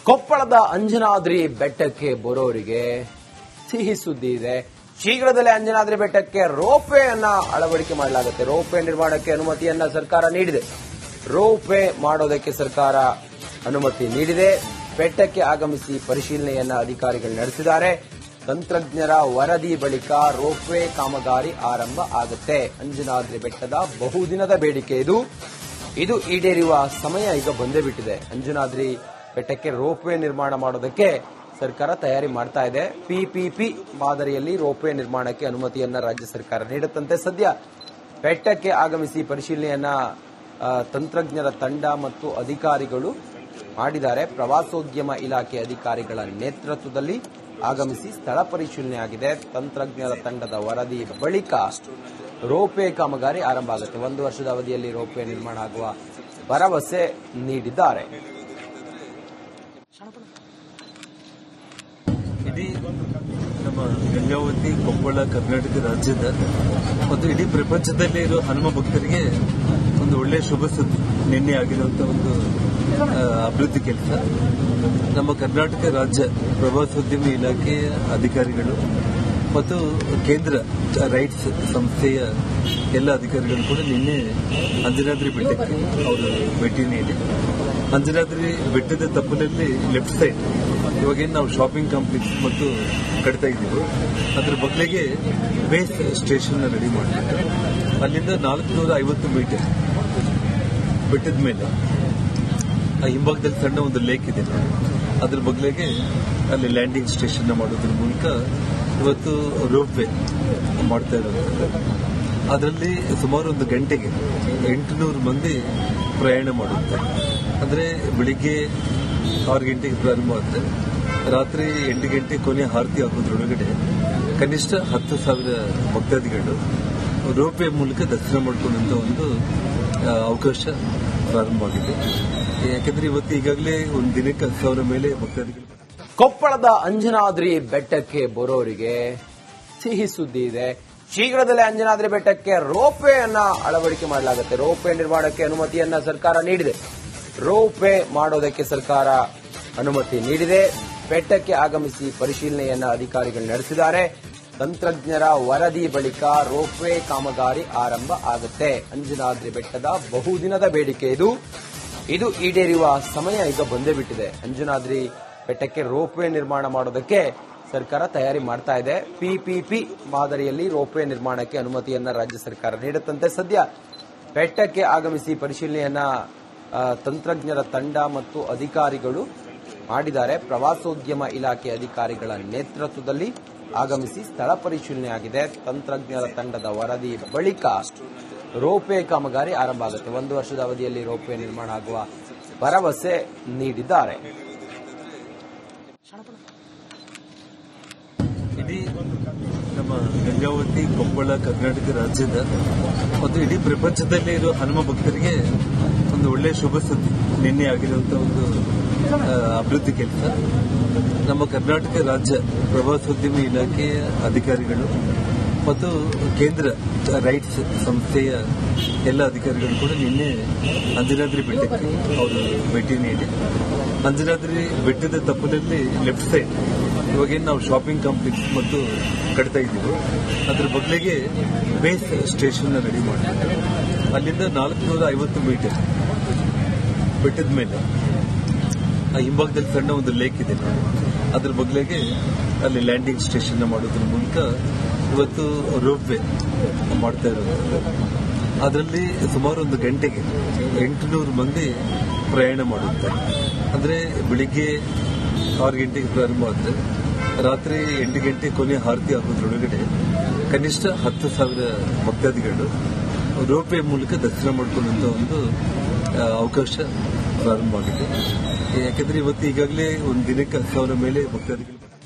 ಕೊಪ್ಪಳದ ಅಂಜನಾದ್ರಿ ಬೆಟ್ಟಕ್ಕೆ ಬರೋರಿಗೆ ಸಿಹಿ ಸುದ್ದಿ ಇದೆ. ಶೀಘ್ರದಲ್ಲೇ ಅಂಜನಾದ್ರಿ ಬೆಟ್ಟಕ್ಕೆ ರೋಪ್ವೇ ಅನ್ನ ಅಳವಡಿಕೆ ಮಾಡಲಾಗುತ್ತೆ. ರೋಪ್ವೇ ನಿರ್ಮಾಣಕ್ಕೆ ಅನುಮತಿಯನ್ನ ಸರ್ಕಾರ ನೀಡಿದೆ. ರೋಪ್ವೇ ಮಾಡೋದಕ್ಕೆ ಸರ್ಕಾರ ಅನುಮತಿ ನೀಡಿದೆ. ಬೆಟ್ಟಕ್ಕೆ ಆಗಮಿಸಿ ಪರಿಶೀಲನೆಯನ್ನ ಅಧಿಕಾರಿಗಳು ನಡೆಸಿದ್ದಾರೆ. ತಂತ್ರಜ್ಞರ ವರದಿ ಬಳಿಕ ರೋಪ್ವೇ ಕಾಮಗಾರಿ ಆರಂಭ ಆಗುತ್ತೆ. ಅಂಜನಾದ್ರಿ ಬೆಟ್ಟದ ಬಹುದಿನದ ಬೇಡಿಕೆ ಇದು ಈಡೇರುವ ಸಮಯ ಈಗ ಬಂದೇ ಬಿಟ್ಟಿದೆ. ಅಂಜನಾದ್ರಿ ಬೆಟ್ಟಕ್ಕೆ ರೋಪ್ವೇ ನಿರ್ಮಾಣ ಮಾಡೋದಕ್ಕೆ ಸರ್ಕಾರ ತಯಾರಿ ಮಾಡ್ತಾ ಇದೆ. ಪಿಪಿಪಿ ಮಾದರಿಯಲ್ಲಿ ರೋಪ್ವೇ ನಿರ್ಮಾಣಕ್ಕೆ ಅನುಮತಿಯನ್ನ ರಾಜ್ಯ ಸರ್ಕಾರ ನೀಡುತ್ತಂತೆ. ಸದ್ಯ ಬೆಟ್ಟಕ್ಕೆ ಆಗಮಿಸಿ ಪರಿಶೀಲನೆಯನ್ನ ತಂತ್ರಜ್ಞರ ತಂಡ ಮತ್ತು ಅಧಿಕಾರಿಗಳು ಮಾಡಿದ್ದಾರೆ. ಪ್ರವಾಸೋದ್ಯಮ ಇಲಾಖೆ ಅಧಿಕಾರಿಗಳ ನೇತೃತ್ವದಲ್ಲಿ ಆಗಮಿಸಿ ಸ್ಥಳ ಪರಿಶೀಲನೆ ಆಗಿದೆ. ತಂತ್ರಜ್ಞರ ತಂಡದ ವರದಿ ಬಳಿಕ ರೋಪ್ವೇ ಕಾಮಗಾರಿ ಆರಂಭ ಆಗುತ್ತೆ. 1 ವರ್ಷದ ಅವಧಿಯಲ್ಲಿ ರೋಪ್ವೇ ನಿರ್ಮಾಣ ಆಗುವ ಭರವಸೆ ನೀಡಿದ್ದಾರೆ. ಇಡೀ ನಮ್ಮ ಗಂಗಾವತಿ ಕೊಪ್ಪಳ ಕರ್ನಾಟಕ ರಾಜ್ಯದ ಮತ್ತು ಇಡೀ ಪ್ರಪಂಚದಲ್ಲೇ ಇರೋ ಹನುಮ ಭಕ್ತರಿಗೆ ಒಂದು ಒಳ್ಳೆಯ ಶುಭ ಸುದ್ದಿ. ನಿನ್ನೆ ಆಗಿರುವಂತಹ ಒಂದು ಅಭಿವೃದ್ಧಿ ಕೆಲಸ. ನಮ್ಮ ಕರ್ನಾಟಕ ರಾಜ್ಯ ಪ್ರವಾಸೋದ್ಯಮ ಇಲಾಖೆಯ ಅಧಿಕಾರಿಗಳು ಮತ್ತು ಕೇಂದ್ರ ರೈಟ್ಸ್ ಸಂಸ್ಥೆಯ ಎಲ್ಲ ಅಧಿಕಾರಿಗಳು ಕೂಡ ನಿನ್ನೆ ಅಂಜನಾದ್ರಿ ಬೆಟ್ಟಕ್ಕೆ ಅವರು ಭೇಟಿ ನೀಡಿ ಅಂಜನಾದ್ರಿ ಬೆಟ್ಟದ ತಪ್ಪಲಲ್ಲಿ ಲೆಫ್ಟ್ ಸೈಡ್ ಇವಾಗೇನು ನಾವು ಶಾಪಿಂಗ್ ಕಾಂಪ್ಲೆಕ್ಸ್ ಮತ್ತು ಕಟ್ತಾ ಇದ್ದೀವಿ, ಅದ್ರ ಬದಲಿಗೆ ಬೇಸ್ ಸ್ಟೇಷನ್ ರೆಡಿ ಮಾಡಿಬಿಟ್ಟು ಅಲ್ಲಿಂದ 450 ಮೀಟರ್ ಬೆಟ್ಟದ ಮೇಲೆ ಆ ಹಿಂಭಾಗದಲ್ಲಿ ಸಣ್ಣ ಒಂದು ಲೇಕ್ ಇದೆ, ಅದ್ರ ಬದಲಿಗೆ ಅಲ್ಲಿ ಲ್ಯಾಂಡಿಂಗ್ ಸ್ಟೇಷನ್ ಮಾಡೋದ್ರ ಮೂಲಕ ಇವತ್ತು ರೋಪ್ವೇ ಮಾಡ್ತಾ ಇರೋದು. ಅದರಲ್ಲಿ ಸುಮಾರು 1 ಗಂಟೆಗೆ 800 ಮಂದಿ ಪ್ರಯಾಣ ಮಾಡುತ್ತೆ. ಅಂದರೆ ಬೆಳಿಗ್ಗೆ 6 ಗಂಟೆಗೆ ಪ್ರಾರಂಭ ಆದರೆ ರಾತ್ರಿ 8 ಗಂಟೆ ಕೊನೆ ಆರತಿ ಆಗೋದ್ರೊಳಗಡೆ ಕನಿಷ್ಠ 10,000 ಭಕ್ತಾದಿಗಳು ರೋಪ್ವೇ ಮೂಲಕ ದರ್ಶನ ಮಾಡಿಕೊಂಡಂತ ಒಂದು ಅವಕಾಶ ಪ್ರಾರಂಭ ಆಗಿದೆ. ಯಾಕೆಂದ್ರೆ ಇವತ್ತು ಈಗಾಗಲೇ ಒಂದು ದಿನಕ್ಕೆ 10,000 ಮೇಲೆ ಭಕ್ತಾದಿಗಳು. ಕೊಪ್ಪಳದ ಅಂಜನಾದ್ರಿ ಬೆಟ್ಟಕ್ಕೆ ಬರೋರಿಗೆ ಸಿಹಿ ಸುದ್ದಿ ಇದೆ. ಶೀಘ್ರದಲ್ಲೇ ಅಂಜನಾದ್ರಿ ಬೆಟ್ಟಕ್ಕೆ ರೋಪ್ವೇ ಅನ್ನ ಅಳವಡಿಕೆ ಮಾಡಲಾಗುತ್ತೆ. ರೋಪ್ವೇ ನಿರ್ಮಾಣಕ್ಕೆ ಅನುಮತಿಯನ್ನ ಸರ್ಕಾರ ನೀಡಿದೆ. ರೋಪ್ವೇ ಮಾಡೋದಕ್ಕೆ ಸರ್ಕಾರ ಅನುಮತಿ ನೀಡಿದೆ. ಬೆಟ್ಟಕ್ಕೆ ಆಗಮಿಸಿ ಪರಿಶೀಲನೆಯನ್ನ ಅಧಿಕಾರಿಗಳು ನಡೆಸಿದ್ದಾರೆ. ತಂತ್ರಜ್ಞರ ವರದಿ ಬಳಿಕ ರೋಪ್ವೇ ಕಾಮಗಾರಿ ಆರಂಭ ಆಗುತ್ತೆ. ಅಂಜನಾದ್ರಿ ಬೆಟ್ಟದ ಬಹುದಿನದ ಬೇಡಿಕೆ ಇದು ಈಡೇರುವ ಸಮಯ ಈಗ ಬಂದೇ ಬಿಟ್ಟಿದೆ. ಅಂಜನಾದ್ರಿ ಬೆಟ್ಟಕ್ಕೆ ರೋಪ್ವೇ ನಿರ್ಮಾಣ ಮಾಡೋದಕ್ಕೆ ಸರ್ಕಾರ ತಯಾರಿ ಮಾಡ್ತಾ ಇದೆ. ಪಿಪಿಪಿ ಮಾದರಿಯಲ್ಲಿ ರೋಪ್ವೇ ನಿರ್ಮಾಣಕ್ಕೆ ಅನುಮತಿಯನ್ನ ರಾಜ್ಯ ಸರ್ಕಾರ ನೀಡುತ್ತಂತೆ. ಸದ್ಯ ಬೆಟ್ಟಕ್ಕೆ ಆಗಮಿಸಿ ಪರಿಶೀಲನೆಯನ್ನ ತಂತ್ರಜ್ಞರ ತಂಡ ಮತ್ತು ಅಧಿಕಾರಿಗಳು ಮಾಡಿದ್ದಾರೆ. ಪ್ರವಾಸೋದ್ಯಮ ಇಲಾಖೆ ಅಧಿಕಾರಿಗಳ ನೇತೃತ್ವದಲ್ಲಿ ಆಗಮಿಸಿ ಸ್ಥಳ ಪರಿಶೀಲನೆ ಆಗಿದೆ. ತಂತ್ರಜ್ಞರ ತಂಡದ ವರದಿ ಬಳಿಕ ರೋಪ್ವೇ ಕಾಮಗಾರಿ ಆರಂಭ ಆಗುತ್ತೆ. 1 ವರ್ಷದ ಅವಧಿಯಲ್ಲಿ ರೋಪ್ವೇ ನಿರ್ಮಾಣ ಆಗುವ ಭರವಸೆ ನೀಡಿದ್ದಾರೆ. ಇಡೀ ನಮ್ಮ ಗಂಗಾವತಿ ಕೊಪ್ಪಳ ಕರ್ನಾಟಕ ರಾಜ್ಯದ ಮತ್ತು ಇಡೀ ಪ್ರಪಂಚದಲ್ಲೇ ಇರೋ ಹನುಮ ಭಕ್ತರಿಗೆ ಒಂದು ಒಳ್ಳೆಯ ಶುಭ ಸುದ್ದಿ. ನಿನ್ನೆ ಆಗಿರುವಂತಹ ಒಂದು ಅಭಿವೃದ್ಧಿ ಕೆಲಸ. ನಮ್ಮ ಕರ್ನಾಟಕ ರಾಜ್ಯ ಪ್ರವಾಸೋದ್ಯಮ ಇಲಾಖೆಯ ಅಧಿಕಾರಿಗಳು ಮತ್ತು ಕೇಂದ್ರ ರೈಟ್ಸ್ ಸಂಸ್ಥೆಯ ಎಲ್ಲ ಅಧಿಕಾರಿಗಳು ಕೂಡ ನಿನ್ನೆ ಅಂಜನಾದ್ರಿ ಬೆಟ್ಟಕ್ಕೆ ಅವರು ಭೇಟಿ ನೀಡಿ ಅಂಜನಾದ್ರಿ ಬೆಟ್ಟದ ತಪ್ಪಲಲ್ಲಿ ಲೆಫ್ಟ್ ಸೈಡ್ ಇವಾಗೇನು ನಾವು ಶಾಪಿಂಗ್ ಕಾಂಪ್ಲೆಕ್ಸ್ ಮತ್ತು ಕಟ್ತಾ ಇದ್ದೀವಿ, ಅದ್ರ ಬದಲಿಗೆ ಬೇಸ್ ಸ್ಟೇಷನ್ ರೆಡಿ ಮಾಡಿಬಿಟ್ಟು ಅಲ್ಲಿಂದ 450 ಮೀಟರ್ ಬೆಟ್ಟದ ಮೇಲೆ ಆ ಹಿಂಭಾಗದಲ್ಲಿ ಸಣ್ಣ ಒಂದು ಲೇಕ್ ಇದೆ, ಅದ್ರ ಬದಲಿಗೆ ಅಲ್ಲಿ ಲ್ಯಾಂಡಿಂಗ್ ಸ್ಟೇಷನ್ ಮಾಡೋದ್ರ ಮೂಲಕ ಇವತ್ತು ರೋಪ್ವೇ ಮಾಡ್ತಾ ಇರೋದು. ಅದರಲ್ಲಿ ಸುಮಾರು 1 ಗಂಟೆಗೆ 800 ಮಂದಿ ಪ್ರಯಾಣ ಮಾಡುತ್ತೆ. ಅಂದರೆ ಬೆಳಿಗ್ಗೆ 6 ಗಂಟೆಗೆ ಪ್ರಾರಂಭ ಆದರೆ ರಾತ್ರಿ 8 ಗಂಟೆ ಕೊನೆ ಆರತಿ ಆಗೋದ್ರೊಳಗಡೆ ಕನಿಷ್ಠ 10,000 ಭಕ್ತಾದಿಗಳು ರೋಪ್ವೇ ಮೂಲಕ ದರ್ಶನ ಮಾಡಿಕೊಂಡಂತ ಒಂದು ಅವಕಾಶ ಪ್ರಾರಂಭ ಆಗಿದೆ. ಯಾಕೆಂದ್ರೆ ಇವತ್ತು ಈಗಾಗಲೇ ಒಂದು ದಿನಕ್ಕೆ 10,000 ಮೇಲೆ ಭಕ್ತಾದಿಗಳು.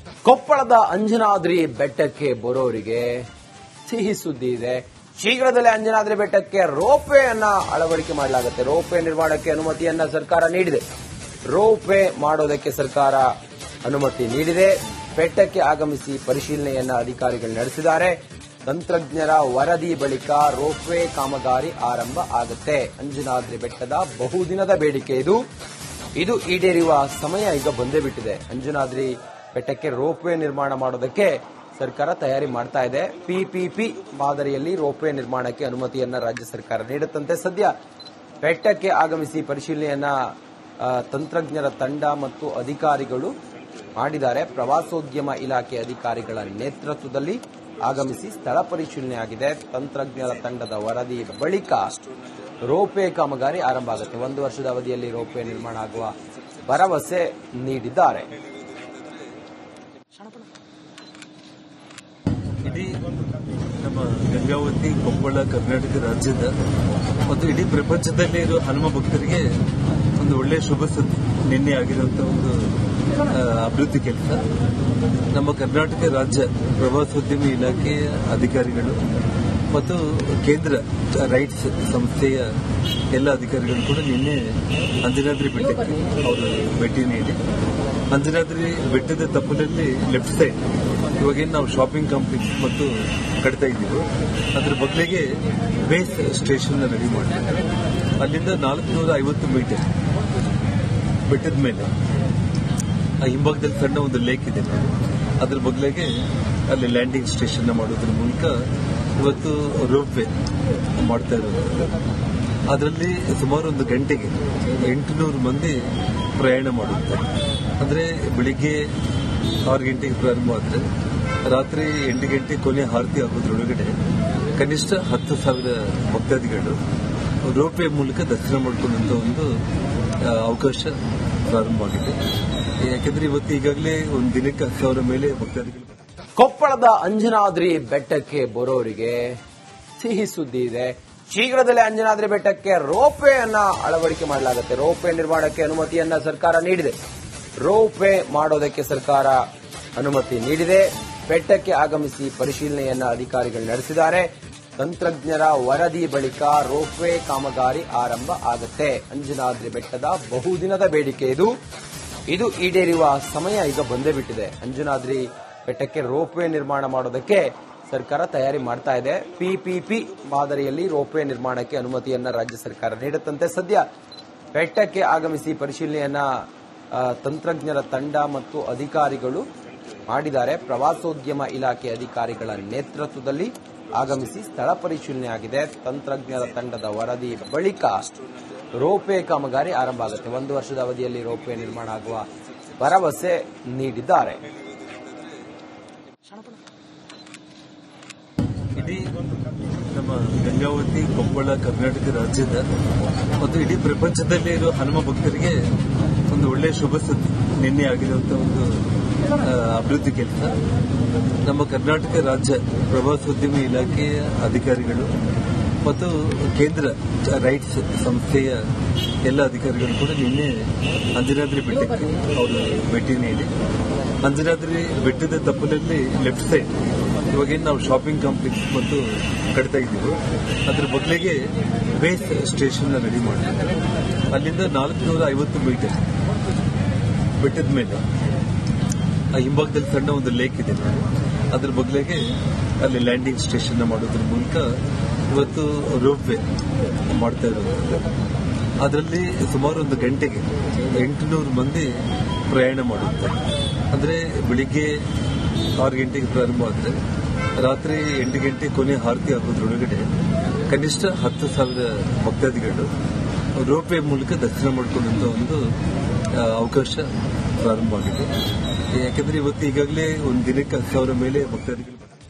ಕೊಪ್ಪಳದ ಅಂಜನಾದ್ರಿ ಬೆಟ್ಟಕ್ಕೆ ಬರೋರಿಗೆ ಸಿಹಿ ಸುದ್ದಿ ಇದೆ. ಶೀಘ್ರದಲ್ಲೇ ಅಂಜನಾದ್ರಿ ಬೆಟ್ಟಕ್ಕೆ ರೋಪ್ವೇ ಅನ್ನ ಅಳವಡಿಕೆ ಮಾಡಲಾಗುತ್ತೆ. ರೋಪ್ವೇ ನಿರ್ಮಾಣಕ್ಕೆ ಅನುಮತಿಯನ್ನ ಸರ್ಕಾರ ನೀಡಿದೆ. ರೋಪ್ವೇ ಮಾಡೋದಕ್ಕೆ ಸರ್ಕಾರ ಅನುಮತಿ ನೀಡಿದೆ. ಬೆಟ್ಟಕ್ಕೆ ಆಗಮಿಸಿ ಪರಿಶೀಲನೆಯನ್ನ ಅಧಿಕಾರಿಗಳು ನಡೆಸಿದ್ದಾರೆ. ತಂತ್ರಜ್ಞರ ವರದಿ ಬಳಿಕ ರೋಪ್ವೇ ಕಾಮಗಾರಿ ಆರಂಭ ಆಗುತ್ತೆ. ಅಂಜನಾದ್ರಿ ಬೆಟ್ಟದ ಬಹುದಿನದ ಬೇಡಿಕೆ ಇದು ಈಡೇರುವ ಸಮಯ ಈಗ ಬಂದೇ ಬಿಟ್ಟಿದೆ. ಅಂಜನಾದ್ರಿ ಬೆಟ್ಟಕ್ಕೆ ರೋಪ್ವೇ ನಿರ್ಮಾಣ ಮಾಡೋದಕ್ಕೆ ಸರ್ಕಾರ ತಯಾರಿ ಮಾಡ್ತಾ ಇದೆ. ಪಿಪಿಪಿ ಮಾದರಿಯಲ್ಲಿ ರೋಪ್ವೇ ನಿರ್ಮಾಣಕ್ಕೆ ಅನುಮತಿಯನ್ನ ರಾಜ್ಯ ಸರ್ಕಾರ ನೀಡುತ್ತಂತೆ. ಸದ್ಯ ಬೆಟ್ಟಕ್ಕೆ ಆಗಮಿಸಿ ಪರಿಶೀಲನೆಯನ್ನ ತಂತ್ರಜ್ಞರ ತಂಡ ಮತ್ತು ಅಧಿಕಾರಿಗಳು ಮಾಡಿದ್ದಾರೆ. ಪ್ರವಾಸೋದ್ಯಮ ಇಲಾಖೆ ಅಧಿಕಾರಿಗಳ ನೇತೃತ್ವದಲ್ಲಿ ಆಗಮಿಸಿ ಸ್ಥಳ ಪರಿಶೀಲನೆ ಆಗಿದೆ. ತಂತ್ರಜ್ಞರ ತಂಡದ ವರದಿ ಬಳಿಕ ರೋಪ್ವೇ ಕಾಮಗಾರಿ ಆರಂಭ ಆಗುತ್ತೆ. 1 ವರ್ಷದ ಅವಧಿಯಲ್ಲಿ ರೋಪ್ವೇ ನಿರ್ಮಾಣ ಆಗುವ ಭರವಸೆ ನೀಡಿದ್ದಾರೆ. ಇಡೀ ನಮ್ಮ ಗಂಗಾವತಿ ಕೊಪ್ಪಳ ಕರ್ನಾಟಕ ರಾಜ್ಯದ ಮತ್ತು ಇಡೀ ಪ್ರಪಂಚದಲ್ಲೇ ಇರೋ ಹನುಮ ಭಕ್ತರಿಗೆ ಒಂದು ಒಳ್ಳೆಯ ಶುಭ ಸುದ್ದಿ. ನಿನ್ನೆ ಆಗಿರುವಂತಹ ಒಂದು ಅಭಿವೃದ್ಧಿ ಕೆಲಸ. ನಮ್ಮ ಕರ್ನಾಟಕ ರಾಜ್ಯ ಪ್ರವಾಸೋದ್ಯಮ ಇಲಾಖೆಯ ಅಧಿಕಾರಿಗಳು ಮತ್ತು ಕೇಂದ್ರ ರೈಟ್ಸ್ ಸಂಸ್ಥೆಯ ಎಲ್ಲ ಅಧಿಕಾರಿಗಳು ಕೂಡ ನಿನ್ನೆ ಅಂಜನಾದ್ರಿ ಬೆಟ್ಟಕ್ಕೆ ಅವರು ಭೇಟಿ ನೀಡಿ ಅಂಜನಾದ್ರಿ ಬೆಟ್ಟದ ತಪ್ಪಲಲ್ಲಿ ಲೆಫ್ಟ್ ಸೈಡ್ ಇವಾಗೇನು ನಾವು ಶಾಪಿಂಗ್ ಕಾಂಪ್ಲೆಕ್ಸ್ ಮತ್ತು ಕಟ್ತಾ ಇದ್ದೀವಿ ಅದ್ರ ಬದಲಿಗೆ ಬೇಸ್ ಸ್ಟೇಷನ್ ರೆಡಿ ಮಾಡಿದ್ದಾರೆ. ಅಲ್ಲಿಂದ 450 ಮೀಟರ್ ಬೆಟ್ಟದ ಮೇಲೆ ಆ ಹಿಂಭಾಗದಲ್ಲಿ ಸಣ್ಣ ಒಂದು ಲೇಕ್ ಇದೆ. ಅದ್ರ ಬದಲಿಗೆ ಅಲ್ಲಿ ಲ್ಯಾಂಡಿಂಗ್ ಸ್ಟೇಷನ್ ಮಾಡೋದ್ರ ಮೂಲಕ ಇವತ್ತು ರೋಪ್ವೇ ಮಾಡ್ತಾ ಇರೋದು. ಅದರಲ್ಲಿ ಸುಮಾರು 1 ಗಂಟೆಗೆ 800 ಮಂದಿ ಪ್ರಯಾಣ ಮಾಡುತ್ತೆ. ಅಂದರೆ ಬೆಳಿಗ್ಗೆ 6 ಗಂಟೆಗೆ ಪ್ರಾರಂಭ ಆದರೆ ರಾತ್ರಿ 8 ಗಂಟೆ ಕೊನೆ ಆರತಿ ಆಗೋದ್ರೊಳಗಡೆ ಕನಿಷ್ಠ 10,000 ಭಕ್ತಾದಿಗಳು ರೋಪ್ವೇ ಮೂಲಕ ದರ್ಶನ ಮಾಡಿಕೊಂಡಂತ ಒಂದು ಅವಕಾಶ ಪ್ರಾರಂಭ ಆಗಿದೆ. ಯಾಕೆಂದ್ರೆ ಇವತ್ತು ಈಗಾಗಲೇ ಒಂದು ದಿನಕ್ಕೆ 10,000 ಮೇಲೆ ಭಕ್ತಾದಿಗಳು. ಕೊಪ್ಪಳದ ಅಂಜನಾದ್ರಿ ಬೆಟ್ಟಕ್ಕೆ ಬರೋರಿಗೆ ಸಿಹಿ ಸುದ್ದಿ ಇದೆ. ಶೀಘ್ರದಲ್ಲೇ ಅಂಜನಾದ್ರಿ ಬೆಟ್ಟಕ್ಕೆ ರೋಪ್ವೇ ಅನ್ನ ಅಳವಡಿಕೆ ಮಾಡಲಾಗುತ್ತೆ. ರೋಪ್ವೇ ನಿರ್ಮಾಣಕ್ಕೆ ಅನುಮತಿಯನ್ನ ಸರ್ಕಾರ ನೀಡಿದೆ. ರೋಪ್ವೇ ಮಾಡೋದಕ್ಕೆ ಸರ್ಕಾರ ಅನುಮತಿ ನೀಡಿದೆ. ಬೆಟ್ಟಕ್ಕೆ ಆಗಮಿಸಿ ಪರಿಶೀಲನೆಯನ್ನ ಅಧಿಕಾರಿಗಳು ನಡೆಸಿದ್ದಾರೆ. ತಂತ್ರಜ್ಞರ ವರದಿ ಬಳಿಕ ರೋಪ್ವೇ ಕಾಮಗಾರಿ ಆರಂಭ ಆಗುತ್ತೆ. ಅಂಜನಾದ್ರಿ ಬೆಟ್ಟದ ಬಹುದಿನದ ಬೇಡಿಕೆ ಇದು ಈಡೇರುವ ಸಮಯ ಈಗ ಬಂದೇ ಬಿಟ್ಟಿದೆ. ಅಂಜನಾದ್ರಿ ಬೆಟ್ಟಕ್ಕೆ ರೋಪ್ವೇ ನಿರ್ಮಾಣ ಮಾಡೋದಕ್ಕೆ ಸರ್ಕಾರ ತಯಾರಿ ಮಾಡ್ತಾ ಇದೆ. ಪಿಪಿಪಿ ಮಾದರಿಯಲ್ಲಿ ರೋಪ್ವೇ ನಿರ್ಮಾಣಕ್ಕೆ ಅನುಮತಿಯನ್ನ ರಾಜ್ಯ ಸರ್ಕಾರ ನೀಡುತ್ತಂತೆ. ಸದ್ಯ ಬೆಟ್ಟಕ್ಕೆ ಆಗಮಿಸಿ ಪರಿಶೀಲನೆಯನ್ನ ತಂತ್ರಜ್ಞರ ತಂಡ ಮತ್ತು ಅಧಿಕಾರಿಗಳು ಮಾಡಿದ್ದಾರೆ. ಪ್ರವಾಸೋದ್ಯಮ ಇಲಾಖೆ ಅಧಿಕಾರಿಗಳ ನೇತೃತ್ವದಲ್ಲಿ ಆಗಮಿಸಿ ಸ್ಥಳ ಪರಿಶೀಲನೆ ಆಗಿದೆ. ತಂತ್ರಜ್ಞರ ತಂಡದ ವರದಿ ಬಳಿಕ ರೋಪ್ವೇ ಕಾಮಗಾರಿ ಆರಂಭ ಆಗುತ್ತೆ. 1 ವರ್ಷದ ಅವಧಿಯಲ್ಲಿ ರೋಪ್ವೇ ನಿರ್ಮಾಣ ಆಗುವ ಭರವಸೆ ನೀಡಿದ್ದಾರೆ. ಇಡೀ ನಮ್ಮ ಗಂಗಾವತಿ ಕೊಪ್ಪಳ ಕರ್ನಾಟಕ ರಾಜ್ಯದ ಮತ್ತು ಇಡೀ ಪ್ರಪಂಚದಲ್ಲೇ ಇರೋ ಹನುಮ ಭಕ್ತರಿಗೆ ಒಂದು ಒಳ್ಳೆಯ ಶುಭ ಸುದ್ದಿ. ನಿನ್ನೆ ಆಗಿರುವಂತಹ ಒಂದು ಅಭಿವೃದ್ಧಿ ಕೆಲಸ. ನಮ್ಮ ಕರ್ನಾಟಕ ರಾಜ್ಯ ಪ್ರವಾಸೋದ್ಯಮ ಇಲಾಖೆಯ ಅಧಿಕಾರಿಗಳು ಮತ್ತು ಕೇಂದ್ರ ರೈಟ್ಸ್ ಸಂಸ್ಥೆಯ ಎಲ್ಲ ಅಧಿಕಾರಿಗಳು ಕೂಡ ನಿನ್ನೆ ಅಂಜನಾದ್ರಿ ಬೆಟ್ಟಕ್ಕೆ ಅವರು ಭೇಟಿ ನೀಡಿ ಅಂಜನಾದ್ರಿ ಬೆಟ್ಟದ ತಪ್ಪಲಲ್ಲಿ ಲೆಫ್ಟ್ ಸೈಡ್ ಇವಾಗೇನು ನಾವು ಶಾಪಿಂಗ್ ಕಾಂಪ್ಲೆಕ್ಸ್ ಮತ್ತು ಕಟ್ತಾ ಇದ್ದೀವಿ ಅದ್ರ ಬದಲಿಗೆ ಬೇಸ್ ಸ್ಟೇಷನ್ ರೆಡಿ ಮಾಡಿದ್ದಾರೆ. ಅಲ್ಲಿಂದ 450 ಮೀಟರ್ ಬೆಟ್ಟದ ಮೇಲೆ ಆ ಹಿಂಭಾಗದಲ್ಲಿ ಸಣ್ಣ ಒಂದು ಲೇಕ್ ಇದೆ. ಅದ್ರ ಬದಲಿಗೆ ಅಲ್ಲಿ ಲ್ಯಾಂಡಿಂಗ್ ಸ್ಟೇಷನ್ ಮಾಡೋದ್ರ ಮೂಲಕ ಇವತ್ತು ರೋಪ್ವೇ ಮಾಡ್ತಾ ಇರೋದು. ಅದರಲ್ಲಿ ಸುಮಾರು 1 ಗಂಟೆಗೆ 800 ಮಂದಿ ಪ್ರಯಾಣ ಮಾಡುತ್ತೆ. ಅಂದರೆ ಬೆಳಿಗ್ಗೆ 6 ಗಂಟೆಗೆ ಪ್ರಾರಂಭ ಆದರೆ ರಾತ್ರಿ 8 ಗಂಟೆ ಕೊನೆ ಆರತಿ ಆಗೋದ್ರೊಳಗಡೆ ಕನಿಷ್ಠ 10,000 ಭಕ್ತಾದಿಗಳು ರೋಪ್ವೇ ಮೂಲಕ ದರ್ಶನ ಮಾಡಿಕೊಂಡಂತ ಒಂದು ಅವಕಾಶ ಪ್ರಾರಂಭ ಆಗಿದೆ. ಯಾಕೆಂದ್ರೆ ಇವತ್ತು ಈಗಾಗಲೇ ಒಂದು ದಿನಕ್ಕೆ 10,000 ಮೇಲೆ ಭಕ್ತಾದಿಗಳು